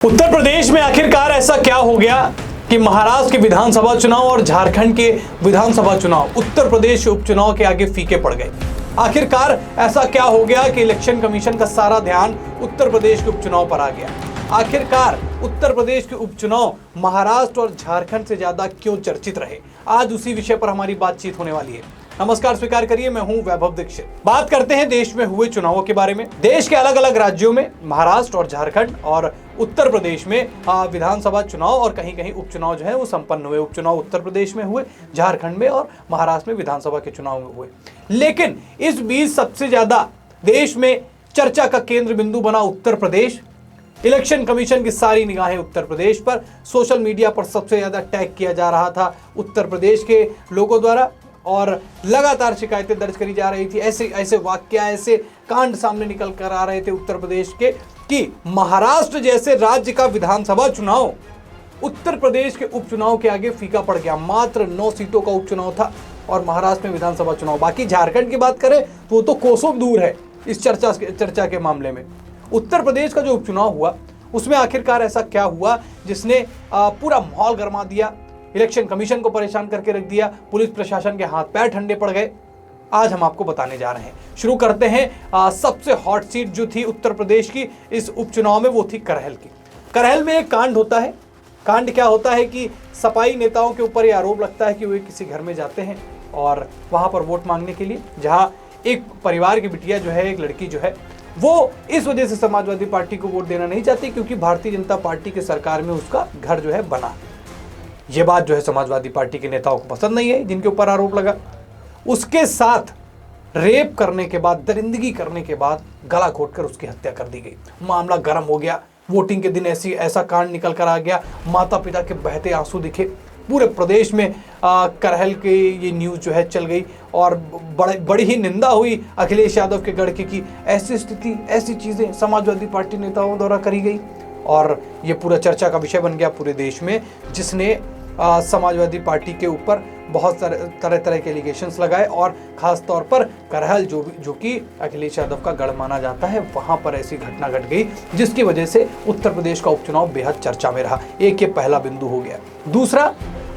उत्तर प्रदेश में आखिरकार ऐसा क्या हो गया कि महाराष्ट्र के विधानसभा चुनाव और झारखंड के विधानसभा चुनाव उत्तर प्रदेश उपचुनाव के आगे फीके पड़ गए। आखिरकार ऐसा क्या हो गया कि इलेक्शन कमीशन का सारा ध्यान उत्तर प्रदेश के उपचुनाव पर आ गया। आखिरकार उत्तर प्रदेश के उपचुनाव महाराष्ट्र और झारखंड से ज्यादा क्यों चर्चित रहे, आज उसी विषय पर हमारी बातचीत होने वाली है। नमस्कार, स्वीकार करिए, मैं हूं वैभव दीक्षित। बात करते हैं देश में हुए चुनावों के बारे में। देश के अलग अलग राज्यों में महाराष्ट्र और झारखंड और उत्तर प्रदेश में विधानसभा चुनाव और कहीं कहीं उपचुनाव जो है वो संपन्न हुए। उपचुनाव उत्तर प्रदेश में हुए, झारखंड में और महाराष्ट्र में विधानसभा के चुनाव में हुए। लेकिन इस बीच सबसे ज्यादा देश में चर्चा का केंद्र बिंदु बना उत्तर प्रदेश। इलेक्शन कमीशन की सारी निगाहें उत्तर प्रदेश पर, सोशल मीडिया पर सबसे ज्यादा टैग किया जा रहा था उत्तर प्रदेश के लोगों द्वारा और लगातार शिकायतें दर्ज करी जा रही थी। ऐसे वाक्य, ऐसे कांड सामने निकल कर आ रहे थे उत्तर प्रदेश के कि महाराष्ट्र जैसे राज्य का विधानसभा चुनाव उत्तर प्रदेश के उपचुनाव के आगे फीका पड़ गया। मात्र 9 सीटों का उपचुनाव था और महाराष्ट्र में विधानसभा चुनाव। बाकी झारखंड की बात करें तो वो तो कोसों दूर है इस चर्चा के मामले में। उत्तर प्रदेश का जो उपचुनाव हुआ उसमें आखिरकार ऐसा क्या हुआ जिसने पूरा माहौल गरमा दिया, इलेक्शन कमीशन को परेशान करके रख दिया, पुलिस प्रशासन के हाथ पैर ठंडे पड़ गए, आज हम आपको बताने जा रहे हैं। शुरू करते हैं सबसे हॉट सीट जो थी उत्तर प्रदेश की इस उपचुनाव में, वो थी करहल की। करहल में एक कांड होता है। कांड क्या होता है कि सपाई नेताओं के ऊपर यह आरोप लगता है कि वे किसी घर में जाते हैं और वहां पर वोट मांगने के लिए, जहां एक परिवार की बिटिया जो है, एक लड़की जो है, वो इस वजह से समाजवादी पार्टी को वोट देना नहीं चाहती क्योंकि भारतीय जनता पार्टी के सरकार में उसका घर जो है बना। ये बात जो है समाजवादी पार्टी के नेताओं को पसंद नहीं है जिनके ऊपर आरोप लगा। उसके साथ रेप करने के बाद, दरिंदगी करने के बाद गला घोटकर उसकी हत्या कर दी गई। मामला गर्म हो गया। वोटिंग के दिन ऐसा कांड निकल कर आ गया। माता पिता के बहते आंसू दिखे। पूरे प्रदेश में करहल के ये न्यूज़ जो है चल गई और बड़ी ही निंदा हुई अखिलेश यादव के गढ़ की ऐसी स्थिति, ऐसी चीज़ें समाजवादी पार्टी नेताओं द्वारा करी गई और ये पूरा चर्चा का विषय बन गया पूरे देश में, जिसने समाजवादी पार्टी के ऊपर बहुत तरह तरह के एलिगेशंस लगाए और ख़ास तौर पर करहल जो कि अखिलेश यादव का गढ़ माना जाता है, वहाँ पर ऐसी घटना घट गई जिसकी वजह से उत्तर प्रदेश का उपचुनाव बेहद चर्चा में रहा। एक ये पहला बिंदु हो गया। दूसरा,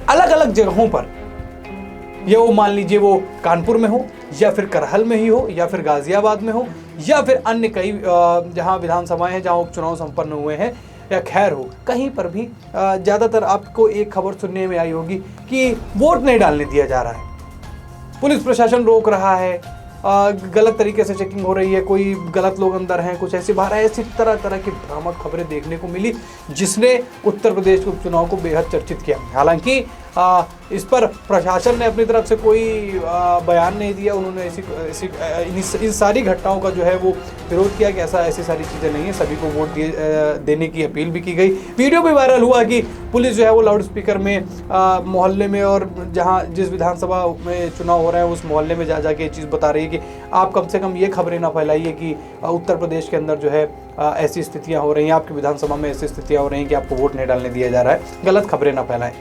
अलग अलग जगहों पर, ये वो मान लीजिए वो कानपुर में हो या फिर करहल में ही हो या फिर गाजियाबाद में हो या फिर अन्य कई जहाँ विधानसभाएं हैं, जहाँ उपचुनाव संपन्न हुए हैं या खैर हो, कहीं पर भी ज़्यादातर आपको एक खबर सुनने में आई होगी कि वोट नहीं डालने दिया जा रहा है, पुलिस प्रशासन रोक रहा है, गलत तरीके से चेकिंग हो रही है, कोई गलत लोग अंदर हैं, कुछ ऐसी बाहर है। ऐसी तरह तरह की भ्रामक खबरें देखने को मिली जिसने उत्तर प्रदेश के उपचुनाव को बेहद चर्चित किया। हालांकि इस पर प्रशासन ने अपनी तरफ से कोई बयान नहीं दिया। उन्होंने इन सारी घटनाओं का जो है वो विरोध किया कि ऐसी सारी चीज़ें नहीं है, सभी को वोट देने की अपील भी की गई। वीडियो भी वायरल हुआ कि पुलिस जो है वो लाउड स्पीकर में मोहल्ले में और जहाँ जिस विधानसभा में चुनाव हो रहे हैं उस मोहल्ले में जा के ये चीज़ बता रही है कि आप कम से कम ये खबरें ना फैलाइए कि उत्तर प्रदेश के अंदर जो है ऐसी स्थितियाँ हो रही हैं, आपकी विधानसभा में ऐसी स्थितियाँ हो रही हैं कि आपको वोट नहीं डालने दिया जा रहा है, गलत खबरें ना फैलाएं।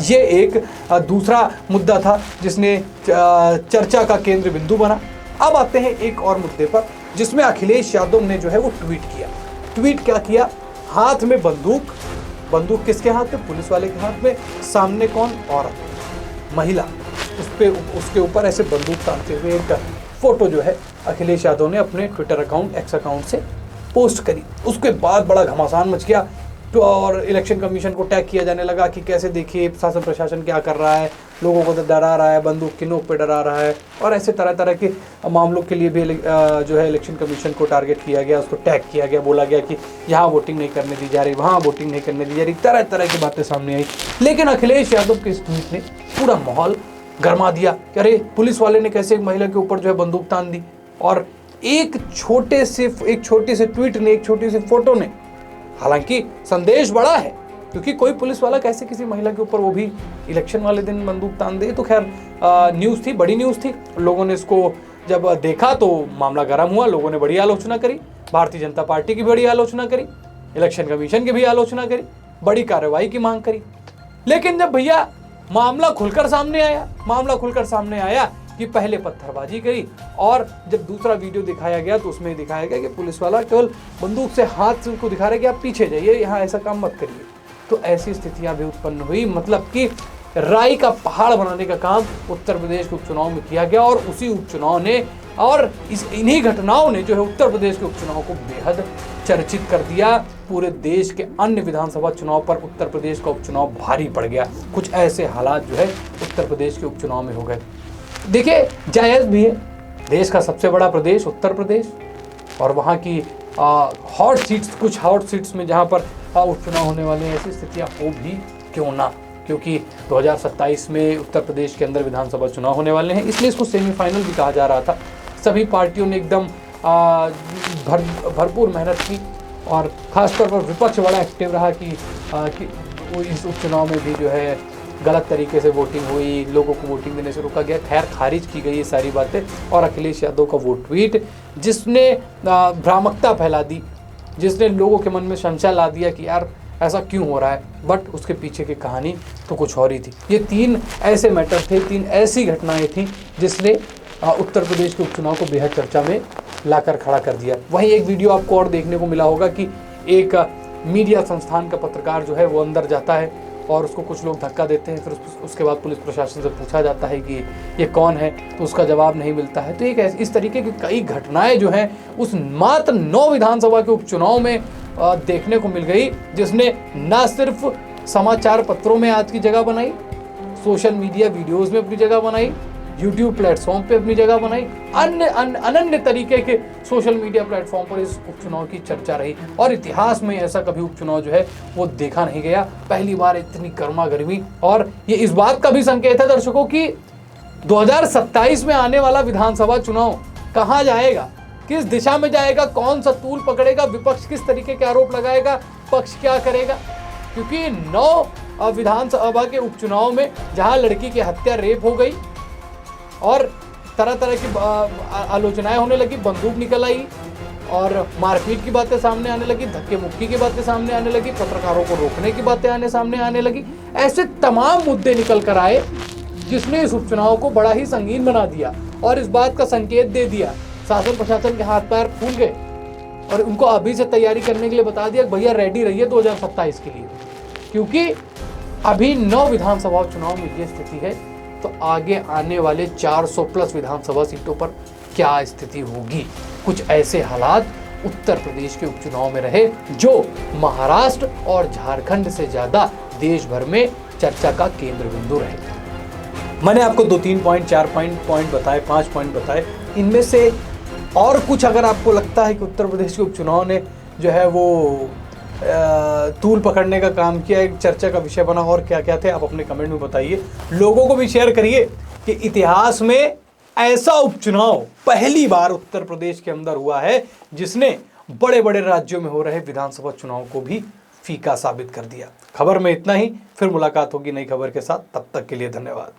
ये एक दूसरा मुद्दा था जिसने चर्चा का केंद्र बिंदु बना। अब आते हैं एक और मुद्दे पर जिसमें अखिलेश यादव ने जो है वो ट्वीट किया। ट्वीट क्या किया? हाथ में बंदूक किसके हाथ में? पुलिस वाले के हाथ में। सामने कौन? औरत, महिला। उसके ऊपर ऐसे बंदूक तानते हुए एक फोटो जो है अखिलेश यादव ने अपने ट्विटर अकाउंट, एक्स अकाउंट से पोस्ट करी। उसके बाद बड़ा घमासान मच गया तो और इलेक्शन कमीशन को टैग किया जाने लगा कि कैसे देखिए शासन प्रशासन क्या कर रहा है, लोगों को तो डरा रहा है, बंदूक की नोक पे डरा रहा है और ऐसे तरह तरह के मामलों के लिए भी जो है इलेक्शन कमीशन को टारगेट किया गया, उसको टैग किया गया, बोला गया कि यहाँ वोटिंग नहीं करने दी जा रही, वहाँ वोटिंग नहीं करने दी जा रही, तरह तरह की बातें सामने आई। लेकिन अखिलेश यादव के इस ट्वीट ने पूरा माहौल गरमा दिया कि अरे पुलिस वाले ने कैसे एक महिला के ऊपर जो है बंदूक तान दी। और एक छोटी सी ट्वीट ने, एक छोटी सी फोटो ने, हालांकि संदेश बड़ा है क्योंकि कोई पुलिस वाला कैसे किसी महिला के ऊपर, वो भी इलेक्शन वाले दिन, बंदूक तान दे, तो खैर न्यूज़ थी, बड़ी न्यूज़ थी। लोगों ने इसको जब देखा तो मामला गर्म हुआ, लोगों ने बड़ी आलोचना करी, भारतीय जनता पार्टी की बड़ी आलोचना करी, इलेक्शन कमीशन की भी आलोचना करी, बड़ी कार्रवाई की मांग करी। लेकिन जब भैया मामला खुलकर सामने आया कि पहले पत्थरबाजी करी और जब दूसरा वीडियो दिखाया गया तो उसमें दिखाया गया कि पुलिस वाला केवल बंदूक से हाथ से उनको दिखा रहा है कि आप पीछे जाइए, यहाँ ऐसा काम मत करिए। तो ऐसी स्थितियां भी उत्पन्न हुई, मतलब कि राई का पहाड़ बनाने का काम उत्तर प्रदेश के उपचुनाव में किया गया और उसी उपचुनाव ने और इन्हीं घटनाओं ने जो है उत्तर प्रदेश के उपचुनाव को बेहद चर्चित कर दिया। पूरे देश के अन्य विधानसभा चुनाव पर उत्तर प्रदेश का उपचुनाव भारी पड़ गया। कुछ ऐसे हालात जो है उत्तर प्रदेश के उपचुनाव में हो गए। देखिए, जायज़ भी है, देश का सबसे बड़ा प्रदेश उत्तर प्रदेश और वहाँ की हॉट सीट्स, कुछ हॉट सीट्स में जहाँ पर उपचुनाव होने वाले हैं, ऐसी स्थितियाँ हो भी क्यों ना, क्योंकि 2027 में उत्तर प्रदेश के अंदर विधानसभा चुनाव होने वाले हैं, इसलिए इसको सेमीफाइनल भी कहा जा रहा था। सभी पार्टियों ने एकदम भरपूर मेहनत की और ख़ासतौर पर विपक्ष बड़ा एक्टिव रहा कि वो इस उपचुनाव में भी जो है गलत तरीके से वोटिंग हुई, लोगों को वोटिंग देने से रोका गया। खैर, खारिज की गई ये सारी बातें और अखिलेश यादव का वो ट्वीट जिसने भ्रामकता फैला दी, जिसने लोगों के मन में संशय ला दिया कि यार ऐसा क्यों हो रहा है, बट उसके पीछे की कहानी तो कुछ और ही थी। ये 3 ऐसे मैटर थे, 3 ऐसी घटनाएं थी जिसने उत्तर प्रदेश के उपचुनाव को बेहद चर्चा में लाकर खड़ा कर दिया। वहीं एक वीडियो आपको और देखने को मिला होगा कि एक मीडिया संस्थान का पत्रकार जो है वो अंदर जाता है और उसको कुछ लोग धक्का देते हैं, फिर उसके बाद पुलिस प्रशासन से पूछा जाता है कि ये कौन है, तो उसका जवाब नहीं मिलता है। तो एक इस तरीके की कई घटनाएं जो हैं उस मात्र 9 विधानसभा के उपचुनाव में देखने को मिल गई, जिसने न सिर्फ समाचार पत्रों में आज की जगह बनाई, सोशल मीडिया वीडियोस में अपनी जगह बनाई, यूट्यूब प्लेटफॉर्म पे अपनी जगह बनाई, अनन्य तरीके के सोशल मीडिया प्लेटफॉर्म पर इस उपचुनाव की चर्चा रही और इतिहास में ऐसा कभी उपचुनाव जो है वो देखा नहीं गया। पहली बार इतनी गर्मा गर्मी, और ये इस बात का भी संकेत है दर्शकों कि 2027 में आने वाला विधानसभा चुनाव कहाँ जाएगा, किस दिशा में जाएगा, कौन सा तूल पकड़ेगा, विपक्ष किस तरीके के आरोप लगाएगा, पक्ष क्या करेगा। क्योंकि 9 विधानसभा के उपचुनाव में जहां लड़की की हत्या, रेप हो गई और तरह तरह की आलोचनाएं होने लगी, बंदूक निकल आई और मारपीट की बातें सामने आने लगी, धक्के मुक्की की बातें सामने आने लगी, पत्रकारों को रोकने की बातें सामने आने लगी, ऐसे तमाम मुद्दे निकल कर आए जिसने इस उपचुनाव को बड़ा ही संगीन बना दिया और इस बात का संकेत दे दिया। शासन प्रशासन के हाथ पैर फूल गए और उनको अभी से तैयारी करने के लिए बता दिया कि भैया रेडी रहिए 2027 के लिए, क्योंकि अभी 9 विधानसभा चुनाव में ये स्थिति है, तो आगे आने वाले 400 प्लस विधानसभा सीटों पर क्या स्थिति होगी। कुछ ऐसे हालात उत्तर प्रदेश के उपचुनाव में रहे जो महाराष्ट्र और झारखंड से ज्यादा देश भर में चर्चा का केंद्र बिंदु रहे। मैंने आपको 2-3 पॉइंट, 4 पॉइंट बताए, 5 पॉइंट बताए। इनमें से और कुछ अगर आपको लगता है कि उत्तर प्रदेश के उपचुनाव ने जो है वो तूल पकड़ने का काम किया, एक चर्चा का विषय बना, और क्या क्या थे आप अपने कमेंट में बताइए। लोगों को भी शेयर करिए कि इतिहास में ऐसा उपचुनाव पहली बार उत्तर प्रदेश के अंदर हुआ है जिसने बड़े बड़े राज्यों में हो रहे विधानसभा चुनाव को भी फीका साबित कर दिया। खबर में इतना ही, फिर मुलाकात होगी नई खबर के साथ, तब तक के लिए धन्यवाद।